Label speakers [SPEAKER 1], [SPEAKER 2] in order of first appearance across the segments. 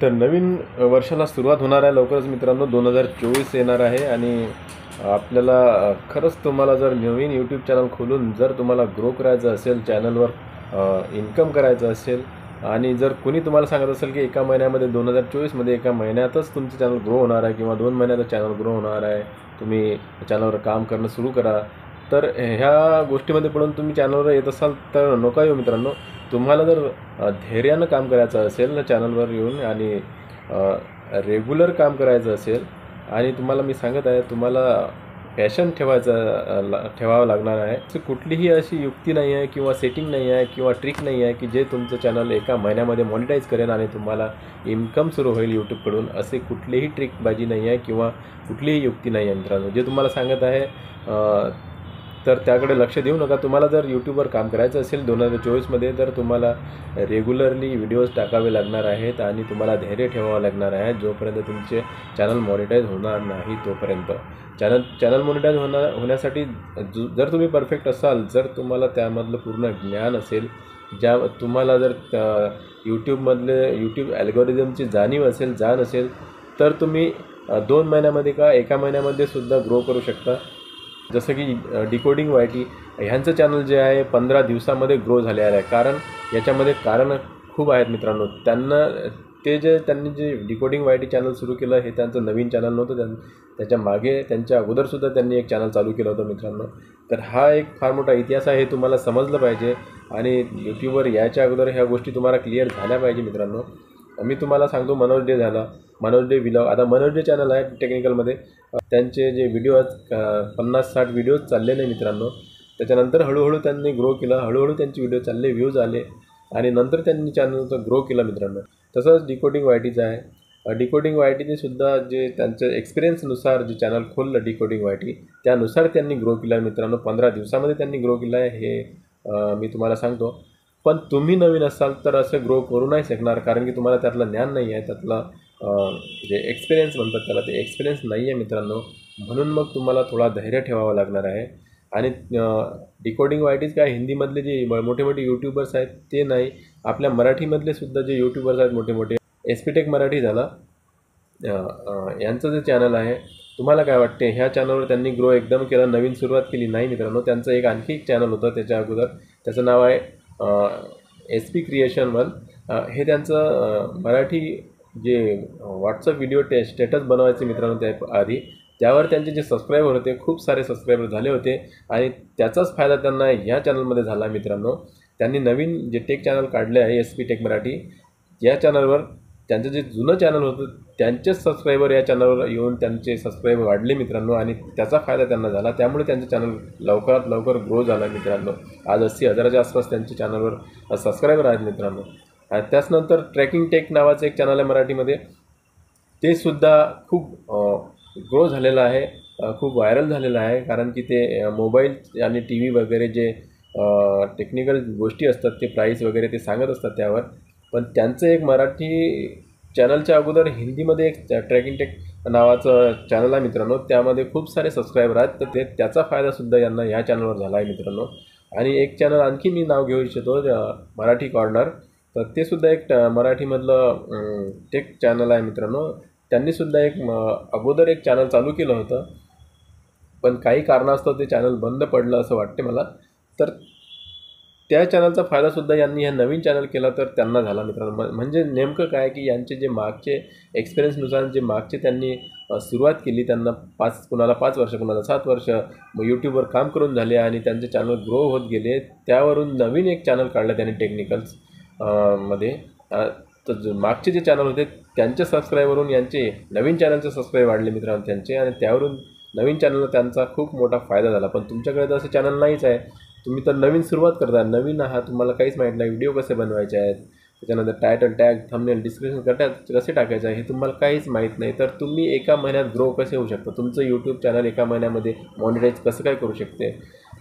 [SPEAKER 1] तर नवीन वर्षाला सुरुवात होणार आहे लवकरच मित्रांनो. 2024 येणार आहे आणि आपल्याला खरंच तुम्हाला जर नवीन यूट्यूब चॅनल खोलून जर तुम्हाला ग्रो करायचं असेल, चॅनलवर इन्कम करायचं असेल आणि जर कोणी तुम्हाला सांगत असेल की एका महिन्यामध्ये 2024मध्ये एका महिन्यातच तुमचं चॅनल ग्रो होणार आहे किंवा 2 महिन्यात चॅनल ग्रो होणार आहे, तुम्ही चॅनलवर काम करणं सुरू करा, तर ह्या गोष्टीमध्ये पडून तुम्ही चॅनलवर येत असाल तर नका येऊ मित्रांनो. तुम्हाला जर धैर्यानं काम करायचं असेल ना चॅनलवर येऊन आणि रेग्युलर काम करायचं असेल आणि तुम्हाला मी सांगत आहे तुम्हाला पॅशन ठेवावं लागणार आहे. तर कुठलीही अशी युक्ती नाही आहे किंवा सेटिंग नाही आहे किंवा ट्रिक नाही आहे की जे तुमचं चॅनल एका महिन्यामध्ये मॉनिटाईज करेल आणि तुम्हाला इन्कम सुरू होईल यूट्यूबकडून. असे कुठलीही ट्रिकबाजी नाही आहे किंवा कुठलीही युक्ती नाही आहे मित्रांनो. जे तुम्हाला सांगत आहे तर त्याकडे लक्ष देऊ नका. तुम्हाला जर यूट्यूबवर काम करायचं असेल 2024मध्ये तर तुम्हाला रेग्युलरली व्हिडिओज टाकावे लागणार आहेत आणि तुम्हाला धैर्य ठेवावं लागणार आहे जोपर्यंत तुमचे चॅनल मॉनिटाईज होणार नाही तोपर्यंत. चॅनल मॉनिटाईज होण्यासाठी जर तुम्ही परफेक्ट असाल, जर तुम्हाला त्यामधलं पूर्ण ज्ञान असेल, तुम्हाला जर यूट्यूब ॲल्गोरिदमची जाण असेल तर तुम्ही 2 महिन्यामध्ये का एका महिन्यामध्ये सुद्धा ग्रो करू शकता. जसं की डिकोडिंग वायटी ह्यांचं चॅनल जे आहे 15 दिवसामध्ये ग्रो झाले आहे. कारण याच्यामध्ये कारण खूप आहेत मित्रांनो. त्यांनी जे डिकोडिंग वायटी चॅनल सुरू केलं हे त्यांचं नवीन चॅनल नव्हतं. त्याच्या मागे त्यांच्या अगोदरसुद्धा त्यांनी एक चॅनल चालू केलं होतं मित्रांनो. तर हा एक फार मोठा इतिहास आहे, हे तुम्हाला समजलं पाहिजे आणि यूट्यूबवर यायच्या अगोदर ह्या गोष्टी तुम्हाला क्लिअर झाल्या पाहिजे मित्रांनो. मी तुम्हाला सांगतो मनोज डे झाला, मनोज डे व्लॉग. आता मनोज डे चॅनल आहे टेक्निकलमध्ये, त्यांचे जे व्हिडिओ आहेत 50-60 व्हिडिओज चालले नाही मित्रांनो. त्याच्यानंतर हळूहळू त्यांनी ग्रो केलं, हळूहळू त्यांचे व्हिडिओ चालले, व्ह्यूज आले आणि नंतर त्यांनी चॅनलचं ग्रो केलं मित्रांनो. तसंच डिकोडिंग वायटीचं आहे. डिकोडिंग वायटीने सुद्धा जे त्यांच्या एक्सपिरियन्सनुसार जे चॅनल खोललं डिकोडिंग वायटी त्यानुसार त्यांनी ग्रो केलं आहे मित्रांनो. 15 दिवसामध्ये त्यांनी ग्रो केलं आहे हे मी तुम्हाला सांगतो. पण तुम्ही नवीन असाल तर असं ग्रो करू नाही शकणार, कारण की तुम्हाला त्यातलं ज्ञान नाही आहे, त्यातलं जे एक्सपिरियन्स म्हणतात त्याला, ते एक्सपिरियन्स नाही आहे मित्रांनो. म्हणून मग तुम्हाला थोडा धैर्य ठेवावं लागणार आहे. आणि डिकोडिंग वायटीज काय हिंदीमधले जे मोठे मोठे यूट्यूबर्स आहेत ते नाही, आपल्या मराठीमधले सुद्धा जे यूट्यूबर्स आहेत मोठे मोठे, एसपीटेक मराठी झाला, यांचं जे चॅनल आहे, तुम्हाला काय वाटते ह्या चॅनलवर त्यांनी ग्रो एकदम केलं, नवीन सुरुवात केली? नाही मित्रांनो. त्यांचं आणखी एक चॅनल होतं त्याच्या अगोदर, त्याचं नाव आहे SP Creation 1. हे त्यांचं मराठी जे व्हॉट्सअप व्हिडिओ स्टेटस बनवायचे मित्रांनो त्या आधी, त्यावर त्यांचे जे सबस्क्रायबर होते खूप सारे सबस्क्रायबर झाले होते आणि त्याचाच फायदा त्यांना ह्या चॅनलमध्ये झाला मित्रांनो. त्यांनी नवीन जे टेक चॅनल काढले आहे SP टेक मराठी, या चॅनलवर त्यांचं जे जुनं चॅनल होतं त्यांचेच सबस्क्रायबर या चॅनलवर येऊन त्यांचे सबस्क्रायबर वाढले मित्रांनो आणि त्याचा फायदा त्यांना झाला. त्यामुळे त्यांचं चॅनल लवकरात लवकर ग्रो झाला मित्रांनो. आज 80,000च्या आसपास त्यांच्या चॅनलवर सबस्क्रायबर आहेत मित्रांनो. आणि त्याचनंतर ट्रॅकिंग टेक नावाचं एक चॅनल आहे मराठीमध्ये, ते सुद्धा खूप ग्रो झालेलं आहे, खूप व्हायरल झालेलं आहे. कारण की ते मोबाईल आणि TV वगैरे जे टेक्निकल गोष्टी असतात ते प्राईस वगैरे ते सांगत असतात त्यावर. पण त्यांचं एक मराठी चॅनलच्या अगोदर हिंदीमध्ये एक ट्रॅकिंग टेक नावाचं चॅनल आहे मित्रांनो, त्यामध्ये खूप सारे सबस्क्रायबर आहेत. तर त्याचा फायदासुद्धा यांना ह्या चॅनलवर झाला आहे मित्रांनो. आणि एक चॅनल आणखी मी नाव घेऊ इच्छितो, मराठी कॉर्नर. तर ते सुद्धा एक मराठीमधलं टेक चॅनल आहे मित्रांनो. त्यांनीसुद्धा अगोदर एक चॅनल चालू केलं होतं, पण काही कारणास्तव ते चॅनल बंद पडलं असं वाटते मला. तर त्या चॅनलचा फायदासुद्धा यांनी ह्या नवीन चॅनल केला तर त्यांना झाला मित्रांनो. म्हणजे नेमकं काय की यांचे जे मागचे एक्सपिरियन्सनुसार जे मागचे त्यांनी सुरुवात केली, त्यांना कुणाला 5 वर्ष, कुणाला 7 वर्ष मग यूट्यूबवर काम करून झाले आणि त्यांचे चॅनल ग्रो होत गेले. त्यावरून नवीन एक चॅनल काढलं त्यांनी टेक्निकल्स मध्ये. तर मागचे जे चॅनल होते त्यांच्या सबस्क्राईबवरून यांचे नवीन चॅनलचे सबस्क्राईब वाढले मित्रांनो त्यांचे, आणि त्यावरून नवीन चॅनलला त्यांचा खूप मोठा फायदा झाला. पण तुमच्याकडे तर असं चॅनल नाहीच आहे, तुम्ही तर नवीन सुरुवात करता, नवीन आहात, तुम्हाला काहीच माहीत नाही व्हिडिओ कसे बनवायचे आहेत, त्याच्यानंतर टायटल, टॅग, थंबनेल, डिस्क्रिप्शन कसे टाकायचं आहे हे तुम्हाला काहीच माहीत नाही. तर तुम्ही एका महिन्यात ग्रो कसे होऊ शकता? तुमचं यूट्यूब चॅनल एका महिन्यामध्ये मॉनिटाईज कसं काय करू शकते?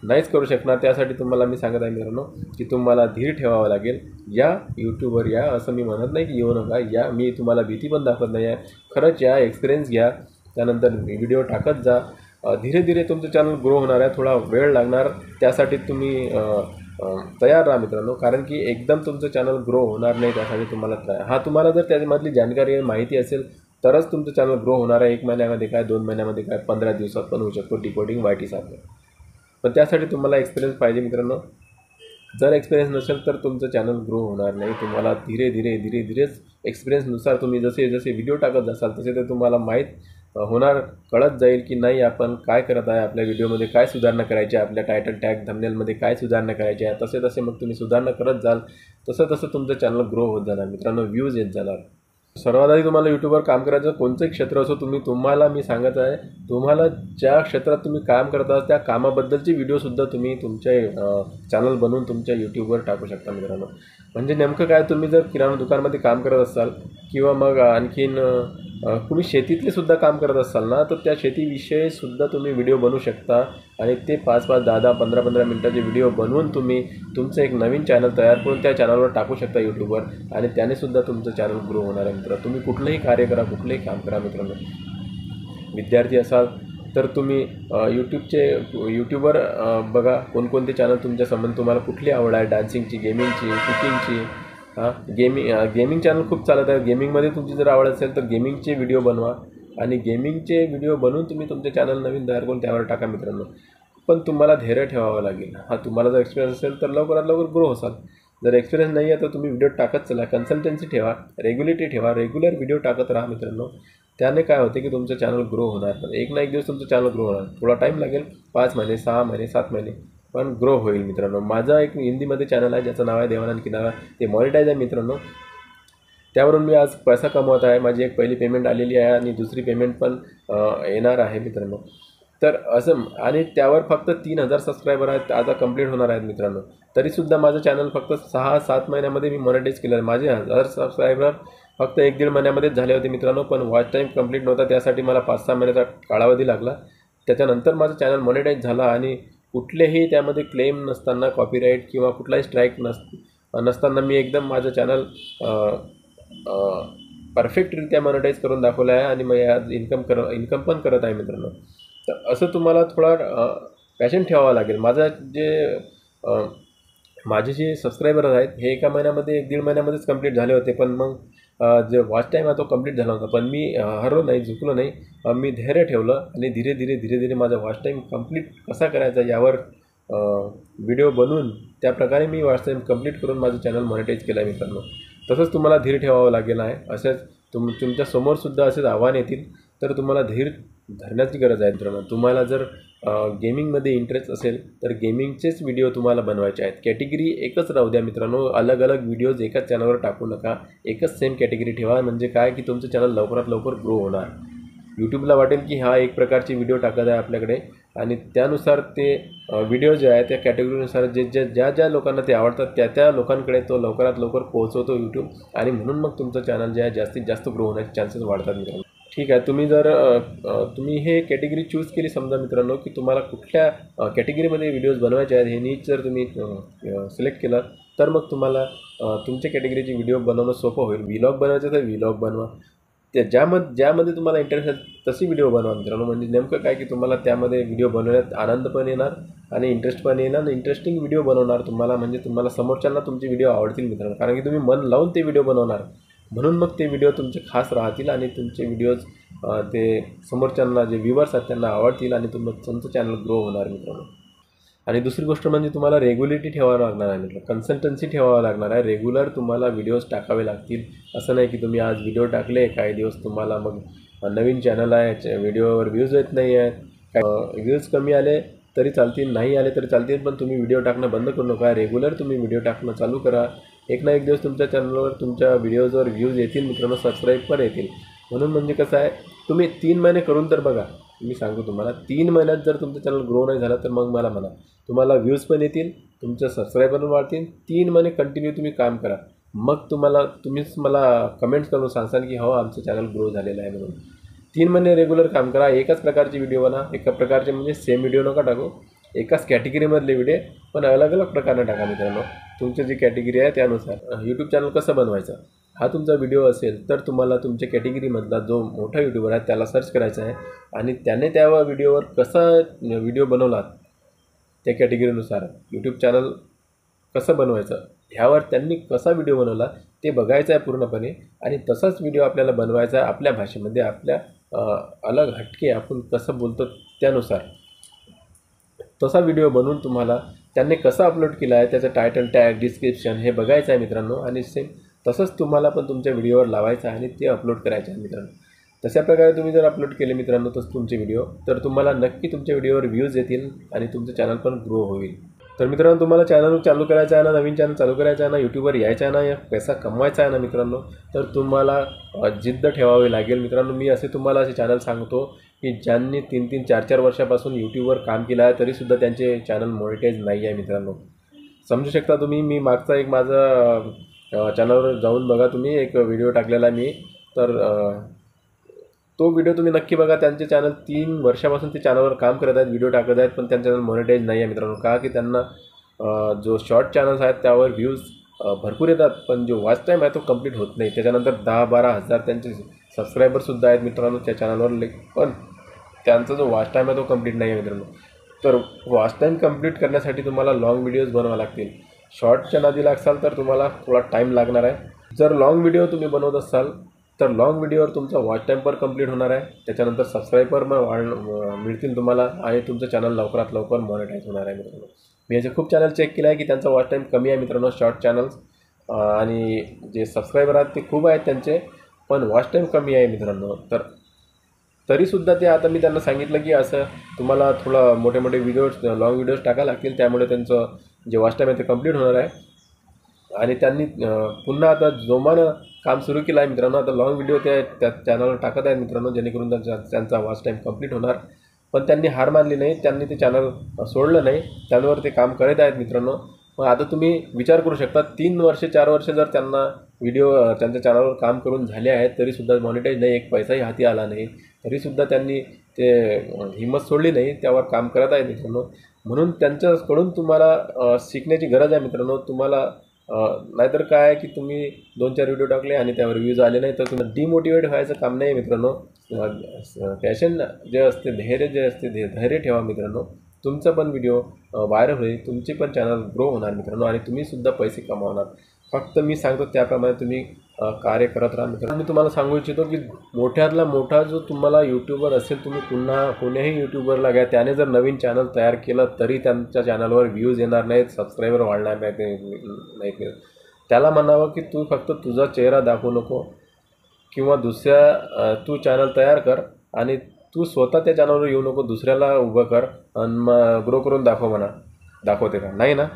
[SPEAKER 1] नाहीच करू शकणार. त्यासाठी तुम्हाला मी सांगत आहे मित्रांनो की तुम्हाला धीर ठेवावं लागेल. या यूट्यूबवर या, असं मी म्हणत नाही की येऊ नका, या. मी तुम्हाला भीती पण दाखवत नाही आहे. खरंच या, एक्सपिरियन्स घ्या, त्यानंतर व्हिडिओ टाकत जा. धीरे धीरे तुमचं चॅनल ग्रो होणार आहे, थोडा वेळ लागणार. त्यासाठी तुम्ही तयार राहा मित्रांनो, कारण की एकदम तुमचं चॅनल ग्रो होणार नाही. त्यासाठी तुम्हाला तुम्हाला जर त्यामधली जानकारी माहिती असेल तरच तुमचं चॅनल ग्रो होणार आहे. 1 महिन्यामध्ये काय, 2 महिन्यामध्ये काय, 15 दिवसात पण होऊ शकतो डिकोडिंग YT सारखं. पण त्यासाठी तुम्हाला एक्सपिरियन्स पाहिजे मित्रांनो. जर एक्सपिरियन्स नसेल तर तुमचं चॅनल ग्रो होणार नाही. तुम्हाला धीरे धीरेच एक्सपिरियन्सनुसार तुम्ही जसे व्हिडिओ टाकत जासाल तसे ते तुम्हाला माहीत होणार, कळत जाईल की नाही आपण काय करत आहे, आपल्या व्हिडिओमध्ये काय सुधारणा करायची आहे, आपल्या टायटल टॅग थंबनेलमध्ये काय सुधारणा करायची आहे. तसे मग तुम्ही सुधारणा करत जाल, तसं तुमचं चॅनल ग्रो होत जाणार मित्रांनो, व्ह्यूज येत जाणार. सर्वात आधी तुम्हाला यूट्यूबवर काम करायचं, कोणतंही क्षेत्र असो, तुम्हाला मी सांगत आहे, तुम्हाला ज्या क्षेत्रात तुम्ही काम करत आहात त्या कामाबद्दलची व्हिडिओसुद्धा तुम्ही तुमच्या चॅनल बनवून तुमच्या यूट्यूबवर टाकू शकता मित्रांनो. म्हणजे नेमकं काय, तुम्ही जर किराणा दुकानमध्ये काम करत असाल किंवा मग आणखीन तुम्ही शेतीतले सुद्धा काम करत असाल ना, तर त्या शेतीविषयीसुद्धा तुम्ही व्हिडिओ बनवू शकता आणि ते 5-5, 10-10, 15-15 मिनटाचे व्हिडिओ बनवून तुम्ही तुमचं एक नवीन चॅनल तयार करून त्या चॅनलवर टाकू शकता यूट्यूबवर, आणि त्यानेसुद्धा तुमचं चॅनल ग्रो होणार आहे मित्र. तुम्ही कुठलंही कार्य करा, कुठलंही काम करा मित्रांनो. विद्यार्थी असाल तर तुम्ही यूट्यूबवर बघा कोणकोणते चॅनल तुमच्या संबंध, तुम्हाला कुठली आवड आहे, डान्सिंगची, गेमिंगची, कुकिंगची. गेमिंग चॅनल खूप चालत आहे. गेमिंगमध्ये तुमची जर आवड असेल तर गेमिंगचे व्हिडिओ बनवा, आणि गेमिंगचे व्हिडिओ बनवून तुम्ही तुमचे चॅनल नवीन तयार करून त्यावर टाका मित्रांनो. पण तुम्हाला धैर्य ठेवावं लागेल. तुम्हाला जर एक्सपिरियन्स असेल तर लवकरात लवकर ग्रो होसाल. जर एक्सपिरियन्स नाही आहे तर तुम्ही व्हिडिओ टाकत चला, कन्सिस्टन्सी ठेवा, रेग्युलरिटी ठेवा, रेग्युलर व्हिडिओ टाकत राहा मित्रांनो. त्याने काय होते की तुमचं चॅनल ग्रो होणार. पण एक ना एक दिवस तुमचं चॅनल ग्रो होणार. थोडा टाईम लागेल, 5 महिने, 6 महिने, 7 महिने, पण ग्रो होईल मित्रांनो. माझा एक हिंदीमध्ये चॅनल आहे ज्याचं नाव आहे देवानंद किनारा. ते मॉनिटाईज आहे मित्रांनो. त्यावरून मी आज पैसा कमवत आहे. माझी एक पहिली पेमेंट आलेली आहे आणि दुसरी पेमेंट पण येणार आहे मित्रांनो. तर असं, आणि त्यावर फक्त 3000 सबस्क्रायबर आहेत, आता कंप्लीट होणार आहेत मित्रांनो. तरीसुद्धा माझं चॅनल फक्त 6-7 महिन्यामध्ये मी मॉनिटाईज केलं आहे. माझे 1000 सबस्क्रायबर फक्त 1-1.5 महिन्यामध्येच झाले होते मित्रांनो. पण वॉच टाईम कंप्लीट नव्हता, त्यासाठी मला 5-6 महिन्याचा कालावधी लागला. त्याच्यानंतर माझं चॅनल मॉनिटाईज झाला आणि कुठलेही त्यामध्ये क्लेम नसताना, कॉपीराईट किंवा कुठलाही स्ट्राईक नसताना मी एकदम माझं चॅनल परफेक्टरित्या मॉनिटाईज करून दाखवलं आहे आणि मी आज इन्कम पण करत आहे मित्रांनो. तर असं तुम्हाला थोडा पॅशन ठेवावं लागेल. माझे जे सबस्क्रायबर आहेत हे एका महिन्यामध्ये, 1-1.5 महिन्यामध्येच कंप्लीट झाले होते. पण मग जे वॉच टाईम आहे तो कंप्लीट झाला होता. पण मी हरलो नाही, झुकलो नाही. मी धैर्य ठेवलं आणि धीरे धीरे माझा वॉच टाईम कंप्लीट कसा करायचा यावर व्हिडिओ बनवून त्याप्रकारे मी वॉच टाईम कंप्लीट करून माझं चॅनल मॉनिटाईज केलं आहे मित्रांनो. तसंच तुम्हाला धीर ठेवावं लागेल आहे. असेच तुमच्या समोरसुद्धा असेच आव्हान येतील, तर तुम्हाला धीर धरण्याची गरज आहे मित्रांनो. तुम्हाला जर गेमिंगमध्ये इंटरेस्ट असेल तर गेमिंगचेच व्हिडिओ तुम्हाला बनवायचे आहेत. कॅटेगरी एकच राहू द्या मित्रांनो. अलग व्हिडिओज एकाच चॅनलवर टाकू नका. एकच सेम कॅटेगरी ठेवा. म्हणजे काय की तुमचं चॅनल लवकरात लवकर ग्रो होणार. यूट्यूबला वाटेल की हा एक प्रकारची व्हिडिओ टाकत आहे आपल्याकडे, आणि त्यानुसार ते व्हिडिओ जे आहे त्या कॅटेगरीनुसार ज्या लोकांना ते आवडतात त्या लोकांकडे तो लवकरात लवकर पोहोचवतो यूट्यूब, आणि म्हणून मग तुमचं चॅनल जे आहे जास्तीत जास्त ग्रो होण्याचे चान्सेस वाढतात मित्रांनो. ठीक आहे, तुम्ही हे कॅटेगरी चूज केली समजा मित्रांनो, की तुम्हाला कुठल्या कॅटेगरीमध्ये व्हिडिओज बनवायचे आहेत हे नीट जर तुम्ही सिलेक्ट केलं तर मग तुम्हाला तुमच्या कॅटेगरीची व्हिडिओ बनवणं सोपं होईल. व्लॉग बनवायचं तर व्लॉग बनवा. ज्यामध्ये तुम्हाला इंटरेस्ट आहे तशी व्हिडिओ बनवा मित्रांनो. म्हणजे नेमकं काय की तुम्हाला त्यामध्ये व्हिडिओ बनवण्यात आनंद पण येणार आणि इंटरेस्ट पण येणार, आणि इंटरेस्टिंग व्हिडिओ बनवणार तुम्हाला. म्हणजे तुम्हाला समोरच्यांना तुमचे व्हिडिओ आवडतील मित्रांनो, कारण की तुम्ही मन लावून ते व्हिडिओ बनवणार. म्हणून मग ते व्हिडिओ तुमचे खास राहतील आणि तुमचे व्हिडिओज ते समोरच्यांना, जे व्ह्यूवर्स आहेत त्यांना आवडतील, आणि तुमचं चॅनल ग्रो होणार मित्रांनो. आणि दुसरी गोष्ट म्हणजे तुम्हाला रेग्युलरिटी ठेवावं लागणार आहे मित्रांनो. कन्सिस्टन्सी ठेवावं लागणार आहे. रेग्युलर तुम्हाला व्हिडिओज टाकावे लागतील. असं नाही की तुम्ही आज व्हिडिओ टाकले, काही दिवस तुम्हाला मग नवीन चॅनल आहे, व्हिडिओवर व्ह्यूज येत नाही आहेत, व्ह्यूज कमी आले तरी चालतील, नाही आले तरी चालतील, पण तुम्ही व्हिडिओ टाकणं बंद करू नका. रेग्युलर तुम्ही व्हिडिओ टाकणं चालू करा. एक ना एक दिवस तुमच्या चॅनलवर, तुमच्या व्हिडिओजवर व्ह्यूज येतील मित्रांनो, सबस्क्राईब पण येतील. म्हणून म्हणजे कसं आहे, तुम्ही 3 महिने करून तर बघा. मी सांगू तुम्हाला, 3 महिन्यात जर तुमचं चॅनल ग्रो नाही झालं तर मग मला म्हणा, तुम्हाला व्ह्यूज पण येतील, तुमचं सबस्क्रायबर पण वाढतील. 3 महिने कंटिन्यू तुम्ही काम करा. मग तुम्हीच मला कमेंट्स करून सांगाल की हो आमचं चॅनल ग्रो झालेलं आहे म्हणून. 3 महिने रेग्युलर काम करा. एकाच प्रकारची व्हिडिओ बनवा. एका प्रकारचे म्हणजे सेम व्हिडिओ नका टाकू. एकाच कॅटेगरीमधले व्हिडिओ पण अलग प्रकारे टाका मित्रांनो. तुमची जी कॅटेगरी आहे त्यानुसार. यूट्यूब चॅनल कसं बनवायचं हा तुमचा व्हिडिओ असेल तर तुम्हाला तुमच्या कॅटेगरीमधला जो मोठा यूट्यूबर आहे त्याला सर्च करायचं आहे, आणि त्याने त्या व्हिडिओवर कसा व्हिडिओ बनवला त्या कॅटेगरीनुसार यूट्यूब चॅनल कसं बनवायचं ह्यावर त्यांनी कसा व्हिडिओ बनवला ते बघायचं आहे पूर्णपणे, आणि तसाच व्हिडिओ आपल्याला बनवायचा आहे आपल्या भाषेमध्ये, आपल्या अलग हटके आपण कसं बोलतो त्यानुसार तसा व्हिडिओ बनवून तुम्हाला त्यांनी कसं अपलोड केला आहे त्याचं टायटल टॅग डिस्क्रिप्शन हे बघायचं आहे मित्रांनो, आणि सेम तसंच तुम्हाला पण तुमच्या व्हिडिओवर लावायचं आहे आणि ते अपलोड करायचं आहे मित्रांनो. तशा प्रकारे तुम्ही जर अपलोड केले मित्रांनो तसं तुमचे व्हिडिओ, तर तुम्हाला नक्की तुमच्या व्हिडिओवर व्ह्यूज येतील आणि तुमचं चॅनल पण ग्रो होईल. तर मित्रांनो, तुम्हाला चॅनल चालू करायचं आहे ना, नवीन चॅनल चालू करायचं आहे ना, यूट्यूबवर यायचं आहे ना, या पैसा कमवायचा आहे ना मित्रांनो, तर तुम्हाला जिद्द ठेवावी लागेल मित्रांनो. मी तुम्हाला असे चॅनल सांगतो की ज्यांनी 3-3, 4-4 वर्षापासून यूट्यूबवर काम केलं आहे तरीसुद्धा त्यांचे चॅनल मॉनिटाईज नाही आहे मित्रांनो. समजू शकता तुम्ही. मी मागचा एक माझा चॅनलवर जाऊन बघा तुम्ही, एक व्हिडिओ टाकलेला आहे मी, तर तो व्हिडिओ तुम्ही नक्की बघा. त्यांचे चॅनल 3 वर्षापासून ते चॅनलवर काम करत आहेत, व्हिडिओ टाकत आहेत, पण त्यांचं चॅनल मॉनिटाईज नाही आहे मित्रांनो. का की त्यांना जो शॉर्ट चॅनल्स आहेत त्यावर व्ह्यूज भरपूर येतात, पण जो वॉच टाईम आहे तो कंप्लीट होत नाही. त्याच्यानंतर 10-12 हजार त्यांचे सबस्क्रायबरसुद्धा आहेत मित्रांनो त्या चॅनलवर, पण त्यांचा जो वॉच टाईम आहे तो कंप्लीट नाही आहे मित्रांनो. तर वॉच टाईम कंप्लीट करण्यासाठी तुम्हाला लाँग व्हिडिओज बनवावे लागतील. शॉर्टच्या नादी लागसाल तर तुम्हाला थोडा टाईम लागणार आहे. जर लाँग व्हिडिओ तुम्ही बनवत असाल तर लाँग व्हिडिओवर तुमचा वॉच टाईम पण कंप्लीट होणार आहे, त्याच्यानंतर सबस्क्रायबर मिळतील तुम्हाला, आणि तुमचं चॅनल लवकरात लवकर मॉनिटाईज होणार आहे मित्रांनो. मी याचे खूप चॅनल चेक केलं आहे की त्यांचा वॉच टाईम कमी आहे मित्रांनो शॉर्ट चॅनल्स, आणि जे सबस्क्रायबर आहेत ते खूप आहेत त्यांचे, पण वॉच टाईम कमी आहे मित्रांनो. तर तरीसुद्धा ते आता मी त्यांना सांगितलं की असं तुम्हाला थोडं मोठे मोठे व्हिडिओज लाँग व्हिडिओज टाकायला लागतील, त्यामुळे त्यांचं जे वॉच टाईम आहे ते कंप्लीट होणार आहे. आणि त्यांनी पुन्हा आता जोमानं काम सुरू केलं आहे मित्रांनो. आता लाँग व्हिडिओ त्या चॅनलवर टाकत आहेत मित्रांनो, जेणेकरून त्यांचा वॉच टाईम कंप्लीट होणार. पण त्यांनी हार मानली नाही, त्यांनी ते चॅनल सोडलं नाही, त्यावर ते काम करत आहेत मित्रांनो. मग आता तुम्ही विचार करू शकता, 3 वर्ष 4 वर्ष जर त्यांना व्हिडिओ त्यांच्या चॅनलवर काम करून झाले आहेत तरीसुद्धा मॉनिटाईज नाही, एक पैसाही हाती आला नाही, तरीसुद्धा त्यांनी ते हिंमत सोडली नाही, त्यावर काम करत आहेत मित्रांनो. म्हणून त्यांच्याकडून तुम्हाला शिकण्याची गरज आहे मित्रांनो. तुम्हाला नाहीतर काय आहे की तुम्ही 2-4 व्हिडिओ टाकले आणि त्यावर व्ह्यूज आले नाही तर तुम्हाला डिमोटिवेट व्हायचं काम नाही मित्रांनो. पॅशन जे असते, धैर्य जे असते, धैर्य ठेवा मित्रांनो. तुमचा पण व्हिडिओ व्हायरल होईल, तुमची पण चॅनल ग्रो होणार मित्रांनो, आणि तुम्हीसुद्धा पैसे कमावणार. फक्त मी सांगतो त्याप्रमाणे तुम्ही कार्य करत राहा मित्रांनो. मी तुम्हाला सांगू इच्छितो की मोठ्यातला मोठा जो तुम्हाला यूट्यूबर असेल, तुम्ही कोण्याही यूट्यूबरला घ्या, त्याने जर नवीन चॅनल तयार केलं तरी त्यांच्या चॅनलवर व्ह्यूज येणार नाहीत, सबस्क्रायबर वाढणार नाहीत. त्याला म्हणावं की तू फक्त तुझा चेहरा दाखवू नको, किंवा तू चॅनल तयार कर आणि तू स्वतः त्या चॅनलवर येऊ नको, दुसऱ्याला उभं कर आणि ग्रो करून दाखवते का नाही ना.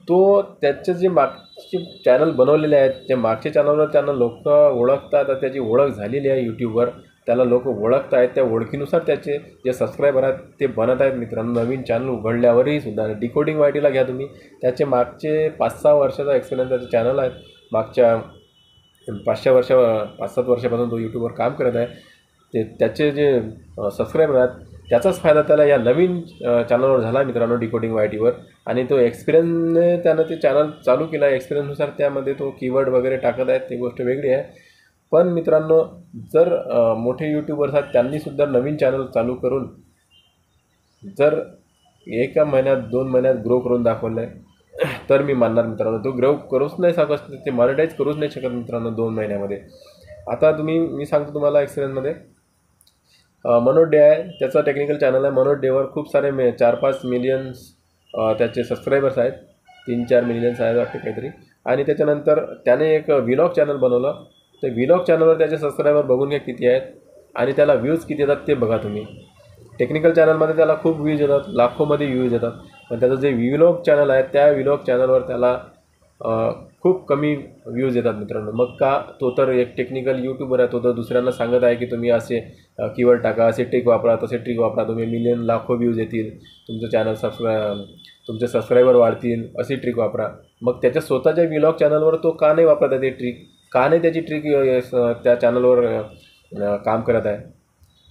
[SPEAKER 1] तो त्याचे जे मागचे चॅनल बनवलेले आहेत, ते मागच्या चॅनलवर त्यांना लोक ओळखतात, त्याची ओळख झालेली आहे यूट्यूबवर, त्याला लोक ओळखत आहेत, त्या ओळखीनुसार त्याचे जे सबस्क्रायबर आहेत ते बनत आहेत मित्रांनो. नवीन चॅनल उघडल्यावरही सुद्धा डिकोडिंग YTला घ्या तुम्ही, त्याचे मागचे 5-6 वर्षाचा एक्सपिरियन्स त्याचे चॅनल आहेत. मागच्या 5-7 वर्षापासून तो यूट्यूबवर काम करत आहे. त्याचे जे सबस्क्रायबर आहेत त्याचाच फायदा त्याला या नवीन चॅनलवर झाला मित्रांनो, डिकोडिंग YTवर. आणि तो एक्सपिरियन्सने त्यानं ते चॅनल चालू केलं आहे. एक्सपिरियन्सनुसार त्यामध्ये तो कीवर्ड वगैरे टाकत आहेत, ती गोष्ट वेगळी आहे. पण मित्रांनो, जर मोठे यूट्यूबर्स आहेत त्यांनीसुद्धा नवीन चॅनल चालू करून जर 1 महिन्यात 2 महिन्यात ग्रो करून दाखवलं आहे तर मी मानणार मित्रांनो. तो ग्रो करूच नाही शकत, ते मॉनिटाईज करूच नाही शकत मित्रांनो 2 महिन्यामध्ये. आता मी सांगतो तुम्हाला एक्सपिरियन्समध्ये. मनोज डे आहे, त्याचा टेक्निकल चॅनल आहे. मनोज डेवर खूप सारे 4-5 मिलियन्स त्याचे सबस्क्रायबर्स आहेत, 3-4 मिलियन्स आहेत वाटते काहीतरी. आणि त्याच्यानंतर त्याने एक व्लॉग चॅनल बनवलं. ते व्लॉग चॅनलवर त्याचे सबस्क्रायबर बघून घ्या किती आहेत आणि त्याला व्ह्यूज किती येतात ते बघा तुम्ही. टेक्निकल चॅनलमध्ये त्याला खूप व्ह्यूज येतात, लाखोमध्ये व्ह्यूज येतात. पण त्याचं जे व्लॉग चॅनल आहे त्या व्लॉग चॅनलवर त्याला खूप कमी व्ह्यूज येतात मित्रांनो. मग का? तो तर एक टेक्निकल यूट्यूबर आहे, तो तर दुसऱ्यांना सांगत आहे की तुम्ही असे कीवर्ड टाका, असे ट्रिक वापरा, तसे ट्रिक वापरा, तुम्ही मिलियन लाखो व्ह्यूज येतील, तुमचं चॅनल तुमचे सबस्क्रायबर वाढतील, अशी ट्रिक वापरा. मग त्याच्या स्वतःच्या व्लॉग चॅनलवर तो का नाही वापरत आहे ते ट्रिक? का नाही त्याची ट्रिक त्या चॅनलवर काम करत आहे?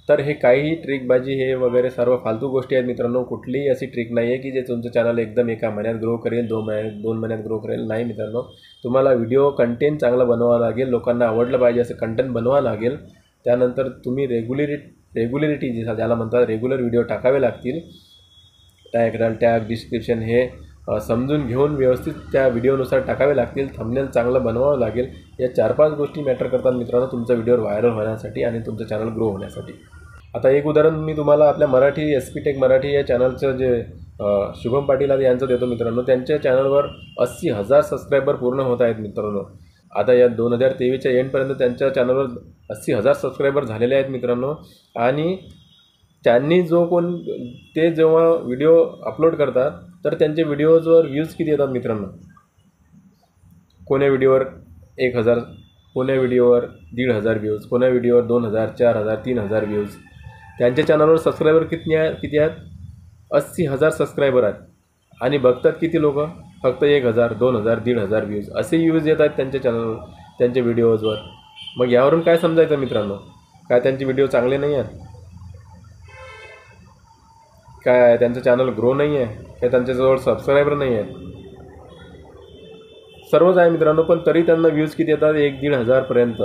[SPEAKER 1] तर हे काहीही ट्रिकबाजी हे वगैरे सर्व फालतू गोष्टी आहेत मित्रांनो. कुठलीही अशी ट्रिक नाही आहे की जे तुमचं चॅनल एकदम 1 महिन्यात ग्रो करेल, 2 महिन्यात ग्रो करेल. नाही मित्रांनो, तुम्हाला व्हिडिओ कंटेंट चांगला बनवावं लागेल, लोकांना आवडलं पाहिजे असं कंटेंट बनवावं लागेल. त्यानंतर तुम्ही रेग्युलरिटी ज्याला म्हणतात, रेग्युलर व्हिडिओ टाकावे लागतील. टॅग डिस्क्रिप्शन हे समजून घेऊन व्यवस्थित त्या व्हिडिओनुसार टाकावे लागतील. थंबनेल चांगलं बनवावं लागेल. या 4-5 गोष्टी मॅटर करतात मित्रांनो तुमचा व्हिडिओ व्हायरल होण्यासाठी आणि तुमचं चॅनल ग्रो होण्यासाठी. आता एक उदाहरण मी तुम्हाला आपल्या मराठी SP टेक मराठी या चॅनलचं जे शुभम पाटील यांचं देतो मित्रांनो. त्यांच्या चॅनलवर 80,000 सबस्क्रायबर पूर्ण होत आहेत मित्रांनो. आता या 2023च्या एंडपर्यंत त्यांच्या चॅनलवर 80,000 सबस्क्रायबर झालेले आहेत मित्रांनो. आणि त्यांनी ते जेव्हा व्हिडिओ अपलोड करतात तर त्यांच्या व्हिडिओजवर व्ह्यूज किती येतात मित्रांनो. कोण्या व्हिडिओवर 1,000, कोण्या व्हिडिओवर 1,500 व्ह्यूज, कोण्या व्हिडिओवर 2,000, 4,000, 3,000 व्ह्यूज. त्यांच्या चॅनलवर सबस्क्रायबर किती आहेत? 80,000 सबस्क्रायबर आहेत. आणि बघतात किती लोक? फक्त 1,000, 2,000, 1,500 व्ह्यूज असे व्ह्यूज येत आहेत त्यांच्या चॅनलवर, त्यांच्या व्हिडिओजवर. मग यावरून काय समजायचं मित्रांनो? काय त्यांचे व्हिडिओ चांगले नाही आहेत? काय त्यांचं चॅनल ग्रो नाही आहे? काय त्यांच्याजवळ सबस्क्रायबर नाही आहेत? सर्वच आहे मित्रांनो, पण तरी त्यांना व्ह्यूज किती येतात? 1,000-1,500पर्यंत.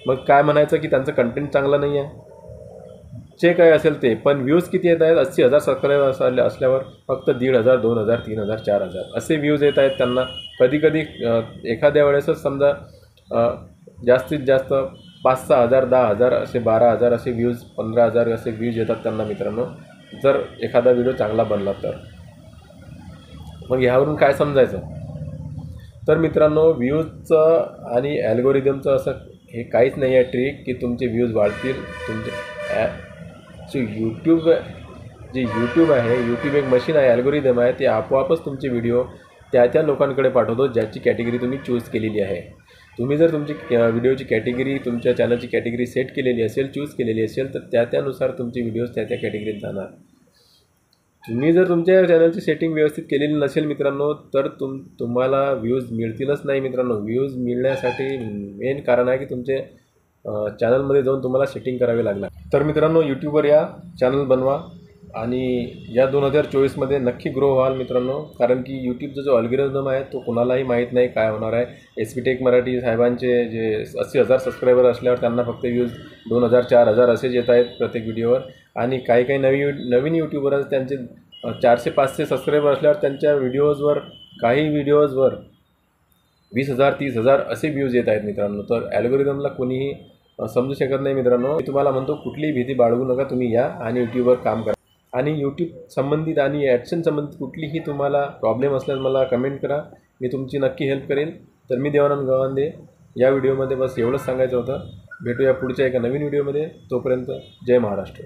[SPEAKER 1] मग काय म्हणायचं की त्यांचं कंटेंट चांगलं नाही आहे? जे काय असेल ते, पण व्ह्यूज किती येत आहेत? 80,000 सबस्क्रायबर असल्यावर फक्त 1,500, 2,000, 3,000, 4,000 असे व्ह्यूज येत आहेत त्यांना. कधीकधी एखाद्या वेळेसच समजा जास्तीत जास्त 5-6,000, 10,000 असे, 12,000 असे व्ह्यूज, 15,000 असे व्ह्यूज येतात त्यांना मित्रांनो, जर एखादा व्हिडिओ चांगला बनला तर. मग ह्यावरून काय समजायचं? तर मित्रांनो व्ह्यूजचं आणि ॲल्गोरिदमचं असं हे काहीच नाही आहे ट्रिक की तुमचे व्ह्यूज वाढतील. तुमचे यूट्यूब आहे, यूट्यूब एक मशीन आहे, ॲल्गोरिदम आहे, ते आपोआपच तुमचे व्हिडिओ त्या लोकांकडे पाठवतो ज्याची कॅटेगरी तुम्ही चूज केलेली आहे. तुम्ही जर तुमची व्हिडिओची कॅटेगरी, तुमच्या चॅनलची कॅटेगरी सेट केलेली असेल, चूज केलेली असेल, तर त्यानुसार तुमचे व्हिडिओज त्या कॅटेगरीत जाणार. तुम्ही जर तुमच्या चॅनलची सेटिंग व्यवस्थित केलेली नसेल मित्रांनो तर तुम्हाला व्ह्यूज मिळतीलच नाही मित्रांनो. व्ह्यूज मिळण्यासाठी मेन कारण आहे की तुमचे चॅनलमध्ये जाऊन तुम्हाला सेटिंग करावी लागणार. तर मित्रांनो यूट्यूबवर या, चॅनल बनवा आणि या 2024मध्ये नक्की ग्रो व्हाल मित्रांनो. कारण की यूट्यूबचा जो अल्गोरिदम आहे तो कुणालाही माहीत नाही काय होणार आहे. SP टेक मराठी साहेबांचे जे 80,000 सबस्क्रायबर असल्यावर त्यांना फक्त व्ह्यूज 2,000, 4,000 असेच येत आहेत प्रत्येक व्हिडिओवर. आणि काही नवीन यूट्यूबर्स त्यांचे 400-500 सबस्क्रायबर असल्यावर त्यांच्या काही व्हिडिओजवर 20,000, 30,000 असे व्ह्यूज येत आहेत मित्रांनो. तर ॲल्गोरिदमला कोणीही समजू शकत नाही मित्रांनो. मी तुम्हाला म्हणतो कुठलीही भीती बाळगू नका. तुम्ही या आणि यूट्यूबवर काम करा. आणि यूट्यूब संबंधित आणि ॲडसन संबंधित कुठलीही तुम्हाला प्रॉब्लेम असल्यास मला कमेंट करा, मी तुमची नक्की हेल्प करेन. तर मी देवानंद गवांदे या व्हिडिओमध्ये बस एवढंच सांगायचं होतं. भेटूया पुढच्या एका नवीन व्हिडिओमध्ये. तोपर्यंत जय महाराष्ट्र.